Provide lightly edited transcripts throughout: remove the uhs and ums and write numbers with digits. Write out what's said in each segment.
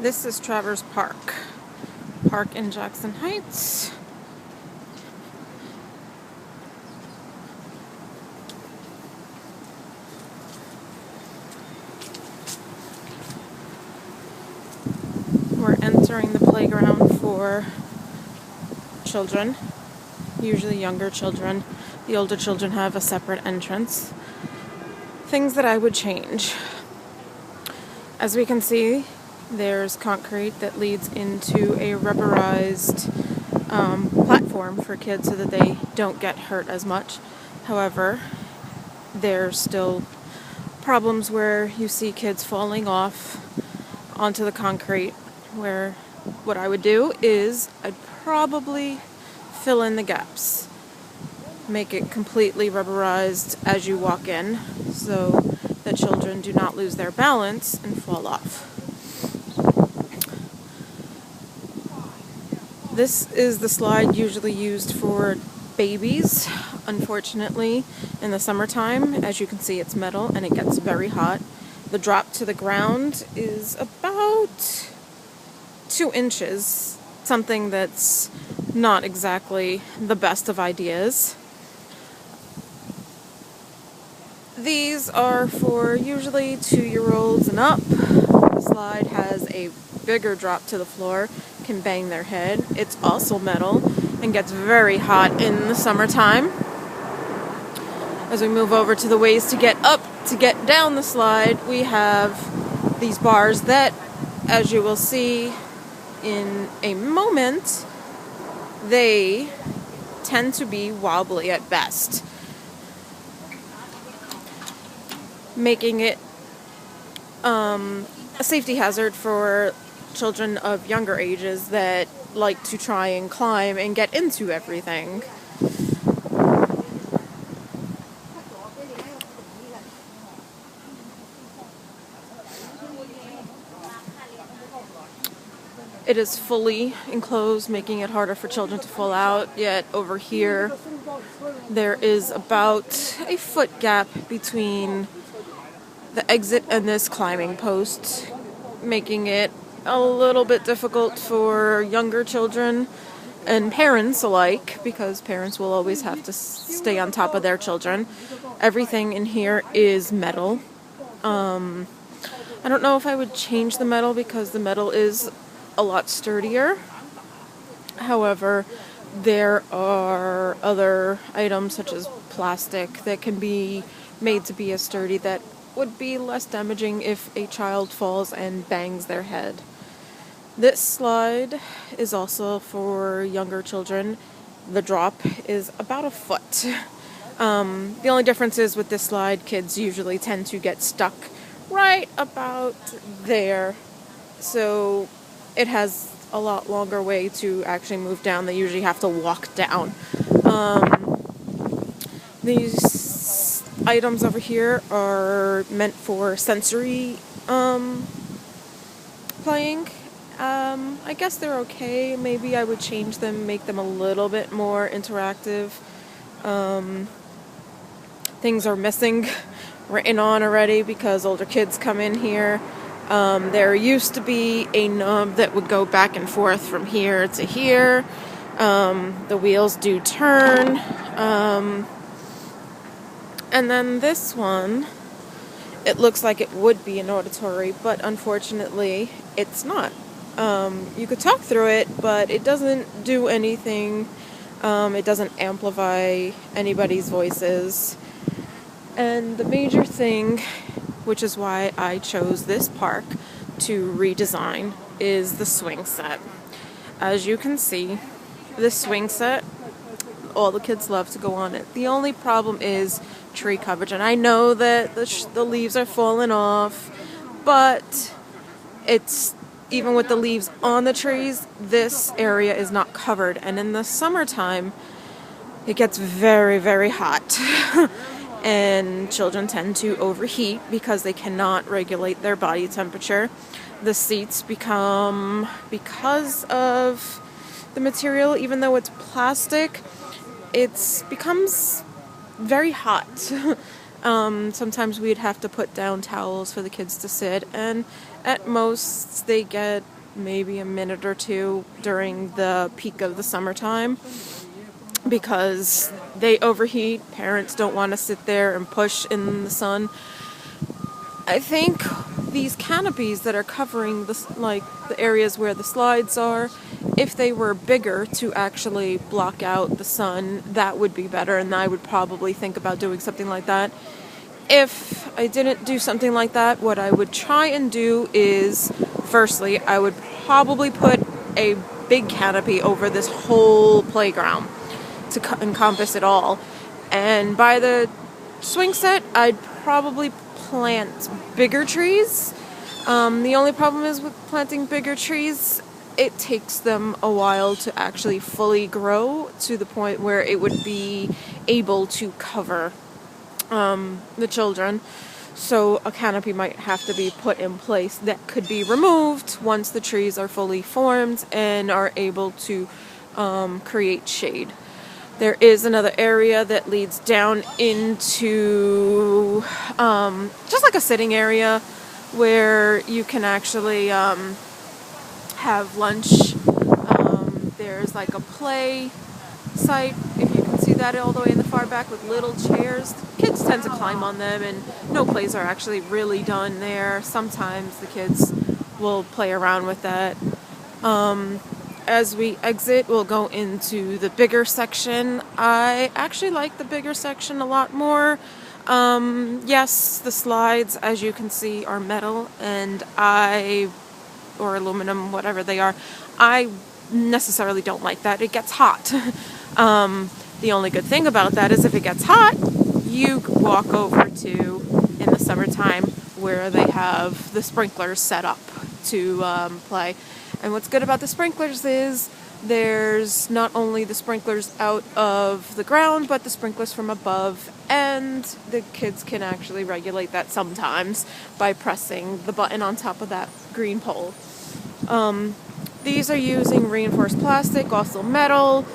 This is Travers Park in Jackson Heights. We're entering the playground for children, usually younger children. The older children have a separate entrance. Things that I would change. As we can see, there's concrete that leads into a rubberized platform for kids so that they don't get hurt as much. However, there's still problems where you see kids falling off onto the concrete, where what I would do is I'd probably fill in the gaps. Make it completely rubberized as you walk in so that children do not lose their balance and fall off. This is the slide usually used for babies. Unfortunately, in the summertime, as you can see, it's metal and it gets very hot. The drop to the ground is about 2 inches, something that's not exactly the best of ideas. These are for usually 2-year-olds and up. The slide has a bigger drop to the floor, can bang their head. It's also metal and gets very hot in the summertime. As we move over to the ways to get up, to get down the slide, we have these bars that, as you will see in a moment, they tend to be wobbly at best, making it a safety hazard for children of younger ages that like to try and climb and get into everything. It is fully enclosed, making it harder for children to fall out, yet over here there is about a foot gap between the exit and this climbing post, making it a little bit difficult for younger children and parents alike, because parents will always have to stay on top of their children. Everything in here is metal. I don't know if I would change the metal because the metal is a lot sturdier. However, there are other items such as plastic that can be made to be as sturdy that would be less damaging if a child falls and bangs their head. This slide is also for younger children. The drop is about a foot. The only difference is with this slide, kids usually tend to get stuck right about there. So it has a lot longer way to actually move down. They usually have to walk down. These items over here are meant for sensory playing. I guess they're okay. Maybe I would change them, make them a little bit more interactive. Things are missing written on already because older kids come in here. There used to be a knob that would go back and forth from here to here. The wheels do turn. And then this one, it looks like it would be an auditory, but unfortunately it's not. You could talk through it, but it doesn't do anything. It doesn't amplify anybody's voices. And the major thing, which is why I chose this park to redesign, is the swing set. As you can see, this swing set, all the kids love to go on it. The only problem is tree coverage, and I know that the leaves are falling off, but it's even with the leaves on the trees, this area is not covered, and in the summertime it gets very, very hot. And children tend to overheat because they cannot regulate their body temperature. The seats become, because of the material, even though it's plastic, it becomes very hot. Sometimes we'd have to put down towels for the kids to sit, and At most, they get maybe a minute or two during the peak of the summertime because they overheat. Parents don't want to sit there and push in the sun. I think these canopies that are covering the areas where the slides are, if they were bigger to actually block out the sun, that would be better, and I would probably think about doing something like that. If I didn't do something like that, what I would try and do is, firstly, I would probably put a big canopy over this whole playground to encompass it all. And by the swing set, I'd probably plant bigger trees. The only problem is with planting bigger trees, it takes them a while to actually fully grow to the point where it would be able to cover the children. So a canopy might have to be put in place that could be removed once the trees are fully formed and are able to create shade. There is another area that leads down into just like a sitting area where you can actually have lunch. There's like a play site, if you can see that all the way in the far back, with little chairs. Kids tend to climb on them, and no plays are actually really done there. Sometimes the kids will play around with that. As we exit, we'll go into the bigger section. I actually like the bigger section a lot more. Yes, the slides, as you can see, are metal, and or aluminum, whatever they are. I necessarily don't like that. It gets hot. The only good thing about that is if it gets hot, you walk over to, in the summertime, where they have the sprinklers set up to play. And what's good about the sprinklers is there's not only the sprinklers out of the ground, but the sprinklers from above, and the kids can actually regulate that sometimes by pressing the button on top of that green pole. These are using reinforced plastic, also metal.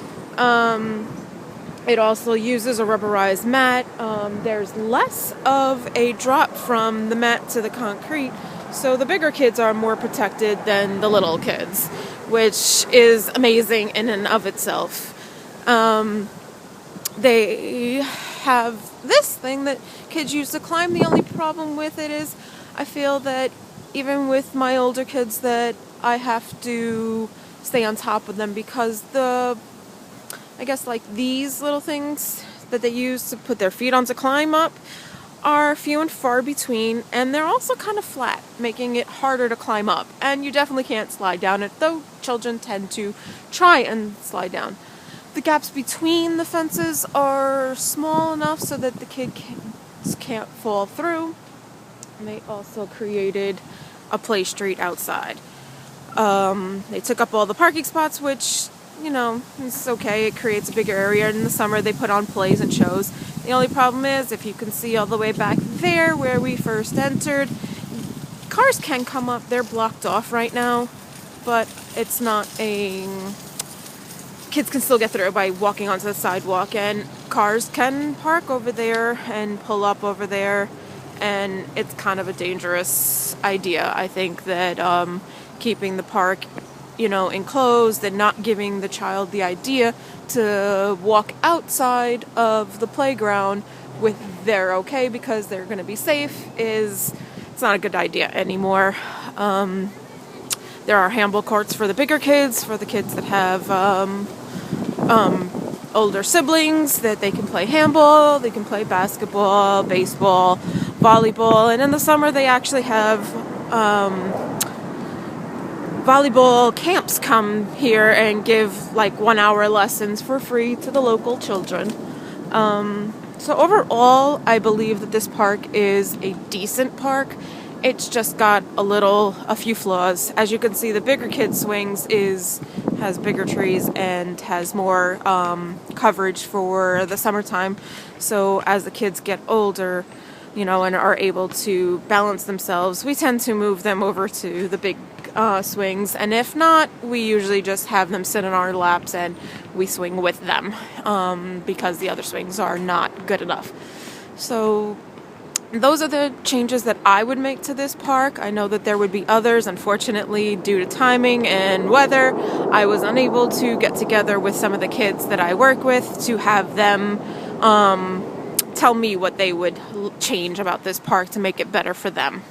It also uses a rubberized mat. There's less of a drop from the mat to the concrete, so the bigger kids are more protected than the little kids, which is amazing in and of itself. They have this thing that kids use to climb. The only problem with it is I feel that even with my older kids that I have to stay on top of them because I guess like these little things that they use to put their feet on to climb up are few and far between, and they're also kind of flat, making it harder to climb up. And you definitely can't slide down it, though children tend to try and slide down. The gaps between the fences are small enough so that the kids can't fall through. And they also created a play street outside. They took up all the parking spots, which, it's okay. It creates a bigger area. In the summer, they put on plays and shows. The only problem is, if you can see all the way back there where we first entered, cars can come up. They're blocked off right now, but it's not kids can still get through by walking onto the sidewalk, and cars can park over there and pull up over there, and it's kind of a dangerous idea. I think that keeping the park, enclosed and not giving the child the idea to walk outside of the playground with they're okay because they're going to be safe it's not a good idea anymore. There are handball courts for the bigger kids, for the kids that have older siblings, that they can play handball, they can play basketball, baseball, volleyball, and in the summer they actually have volleyball camps come here and give like 1 hour lessons for free to the local children. So overall, I believe that this park is a decent park. It's just got a few flaws. As you can see, the bigger kid swings has bigger trees and has more coverage for the summertime. So as the kids get older, and are able to balance themselves, we tend to move them over to the big swings, and if not, we usually just have them sit in our laps and we swing with them because the other swings are not good enough. So those are the changes that I would make to this park. I know that there would be others. Unfortunately, due to timing and weather, I was unable to get together with some of the kids that I work with to have them tell me what they would change about this park to make it better for them.